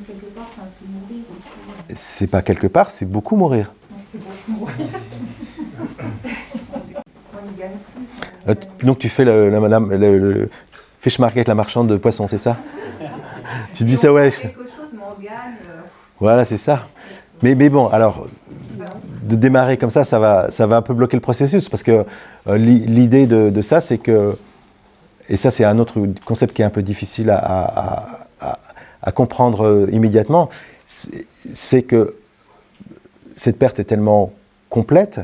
quelque part, c'est un peu mourir aussi. C'est pas quelque part, c'est beaucoup mourir. C'est beaucoup mourir. On y gagne plus. Donc tu fais le fish market, la marchande de poissons, c'est ça? Tu dis ça, ouais. Quelque chose, mais on gagne. Voilà, c'est ça. Mais bon, alors, de démarrer comme ça va un peu bloquer le processus, parce que l'idée de ça, c'est que, et ça c'est un autre concept qui est un peu difficile à comprendre immédiatement, c'est que cette perte est tellement complète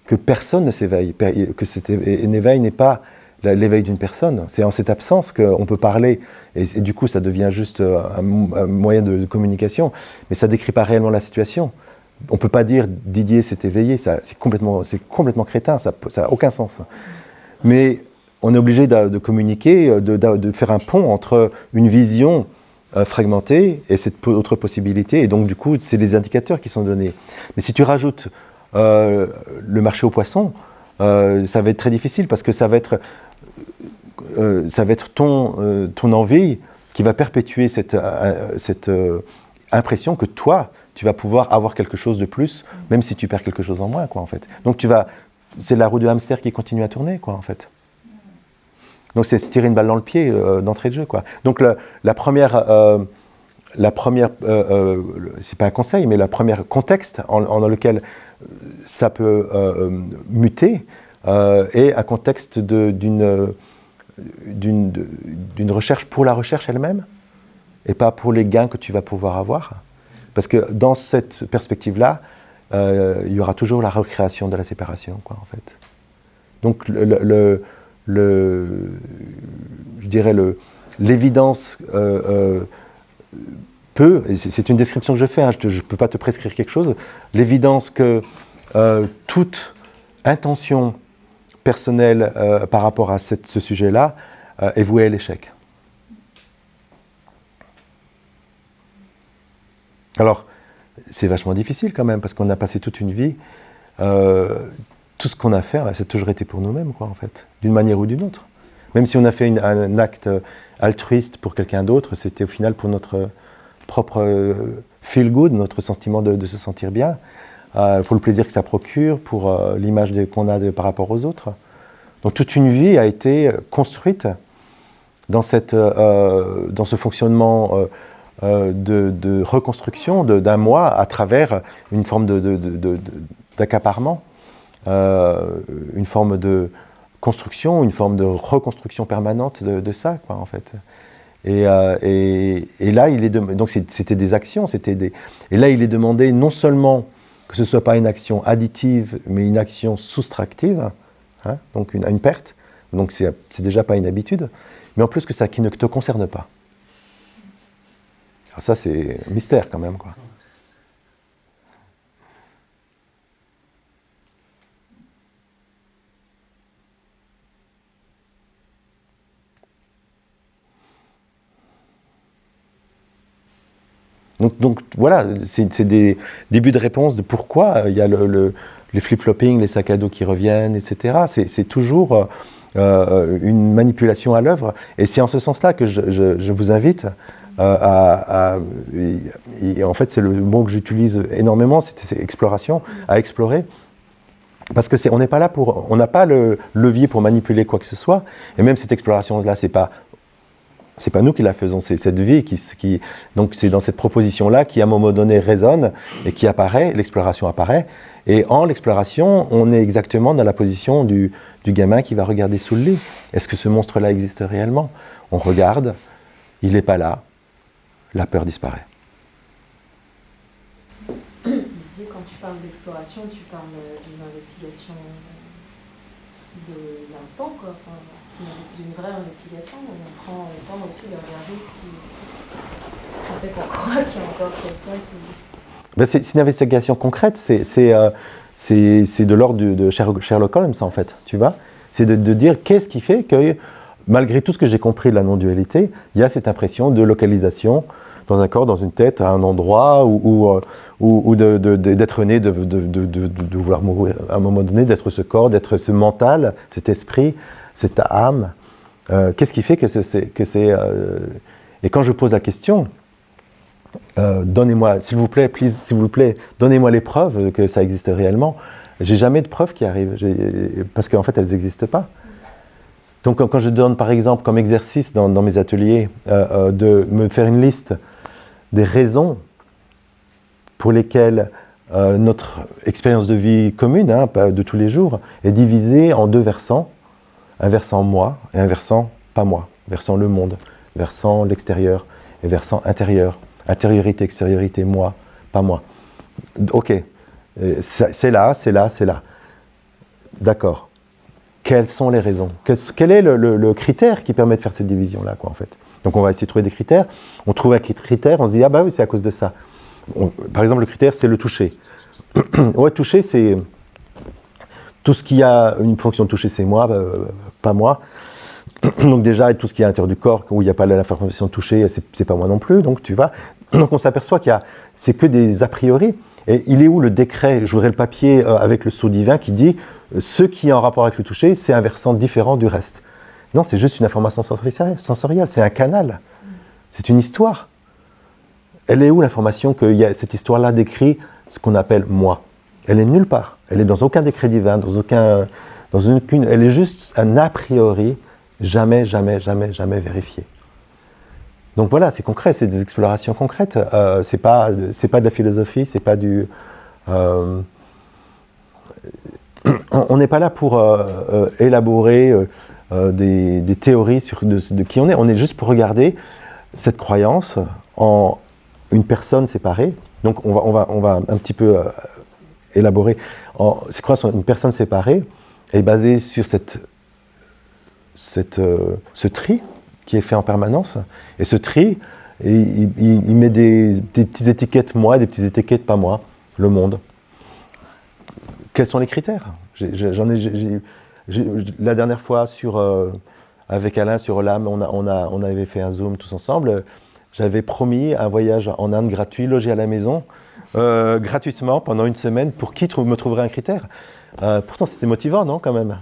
que personne ne s'éveille, que cet éveil n'est pas l'éveil d'une personne. C'est en cette absence qu'on peut parler, et du coup ça devient juste un moyen de communication, mais ça ne décrit pas réellement la situation. On ne peut pas dire Didier s'est éveillé, c'est complètement crétin, ça n'a aucun sens. Mais on est obligé de communiquer, de faire un pont entre une vision fragmentée et cette autre possibilité, et donc du coup c'est les indicateurs qui sont donnés. Mais si tu rajoutes le marché aux poissons, ça va être très difficile, parce que ça va être ton envie qui va perpétuer cette impression que toi, tu vas pouvoir avoir quelque chose de plus, même si tu perds quelque chose en moins, quoi, en fait. Donc c'est la roue du hamster qui continue à tourner, quoi, en fait. Donc c'est se tirer une balle dans le pied d'entrée de jeu, quoi. Donc la première, c'est pas un conseil, mais la première contexte dans lequel ça peut muter est un contexte d'une recherche pour la recherche elle-même, et pas pour les gains que tu vas pouvoir avoir. Parce que dans cette perspective-là, il y aura toujours la recréation de la séparation, quoi, en fait. Donc je dirais l'évidence peut, et c'est une description que je fais, hein, je ne peux pas te prescrire quelque chose, l'évidence que toute intention personnelle par rapport à ce sujet-là est vouée à l'échec. Alors, c'est vachement difficile quand même, parce qu'on a passé toute une vie, tout ce qu'on a fait, ça a toujours été pour nous-mêmes, quoi, en fait, d'une manière ou d'une autre. Même si on a fait un acte altruiste pour quelqu'un d'autre, c'était au final pour notre propre feel-good, notre sentiment de se sentir bien, pour le plaisir que ça procure, pour l'image qu'on a par rapport aux autres. Donc toute une vie a été construite dans ce fonctionnement de reconstruction d'un moi à travers une forme d'accaparement, une forme de construction, une forme de reconstruction permanente de ça, quoi, en fait. Et là, donc c'était des actions, et là il est demandé non seulement que ce ne soit pas une action additive, mais une action soustractive, hein, donc une perte, donc c'est déjà pas une habitude, mais en plus que ça qui ne te concerne pas. Alors ça, c'est un mystère quand même, quoi. Donc voilà, c'est des débuts de réponse de pourquoi il y a les flip-flopping, les sacs à dos qui reviennent, etc. C'est toujours une manipulation à l'œuvre. Et c'est en ce sens-là que je vous invite et en fait c'est le mot que j'utilise énormément, c'est exploration, à explorer. Parce que on n'est pas là on n'a pas le levier pour manipuler quoi que ce soit. Et même cette exploration-là, c'est pas nous qui la faisons, c'est cette vie donc c'est dans cette proposition-là qui à un moment donné résonne et qui apparaît, l'exploration apparaît. Et en l'exploration, on est exactement dans la position du gamin qui va regarder sous le lit. Est-ce que ce monstre-là existe réellement? On regarde, il n'est pas là, la peur disparaît. Didier, quand tu parles d'exploration, tu parles d'une investigation de l'instant, quoi. Enfin, d'une vraie investigation, où on prend le temps aussi de regarder ce qui fait qu'on croit qu'il y a encore quelqu'un qui... Ben c'est une investigation concrète, c'est de l'ordre de Sherlock Holmes, en fait, tu vois. C'est de dire qu'est-ce qui fait que, malgré tout ce que j'ai compris de la non-dualité, il y a cette impression de localisation dans un corps, dans une tête, à un endroit, ou d'être né, de vouloir mourir à un moment donné, d'être ce corps, d'être ce mental, cet esprit, cette âme. Qu'est-ce qui fait que c'est... Et quand je pose la question, donnez-moi, s'il vous plaît, please, s'il vous plaît, donnez-moi les preuves que ça existe réellement. J'ai jamais de preuves qui arrivent, parce qu'en fait, elles n'existent pas. Donc, quand je donne, par exemple, comme exercice dans mes ateliers, de me faire une liste des raisons pour lesquelles notre expérience de vie commune, hein, de tous les jours, est divisée en deux versants. Un versant moi et un versant pas moi. Versant le monde, versant l'extérieur et versant intérieur. Intériorité, extériorité, moi, pas moi. Ok, c'est là, c'est là, c'est là. D'accord. Quelles sont les raisons? Quel est le critère qui permet de faire cette division-là, quoi, en fait? Donc on va essayer de trouver des critères. On trouve un critère, on se dit, ah bah oui, c'est à cause de ça. Par exemple, le critère, c'est le toucher. Ouais, toucher, c'est... Tout ce qui a une fonction de toucher, c'est moi, pas moi. Donc déjà, tout ce qui est à l'intérieur du corps, où il n'y a pas l'information de toucher, c'est pas moi non plus, donc tu vois. Donc on s'aperçoit c'est que des a priori. Et il est où le décret? Je voudrais le papier avec le sceau divin qui dit ce qui est en rapport avec le toucher, c'est un versant différent du reste. Non, c'est juste une information sensorielle, c'est un canal. C'est une histoire. Elle est où l'information que cette histoire-là décrit ce qu'on appelle moi? Elle est nulle part. Elle est dans aucun décret divin, dans aucune. Elle est juste un a priori, jamais vérifié. Donc voilà, c'est concret, c'est des explorations concrètes. C'est pas de la philosophie, c'est pas du. On n'est pas là pour élaborer des théories de qui on est. On est juste pour regarder cette croyance en une personne séparée. Donc on va un petit peu élaborer. Cette croyance en une personne séparée est basée sur ce tri qui est fait en permanence. Et ce tri, il met des petites étiquettes moi, des petites étiquettes pas moi, le monde. Quels sont les critères? La dernière fois, avec Alain sur l'âme, on avait fait un Zoom tous ensemble. J'avais promis un voyage en Inde gratuit, logé à la maison, gratuitement pendant une semaine, pour qui me trouverait un critère. Pourtant, c'était motivant, non, quand même?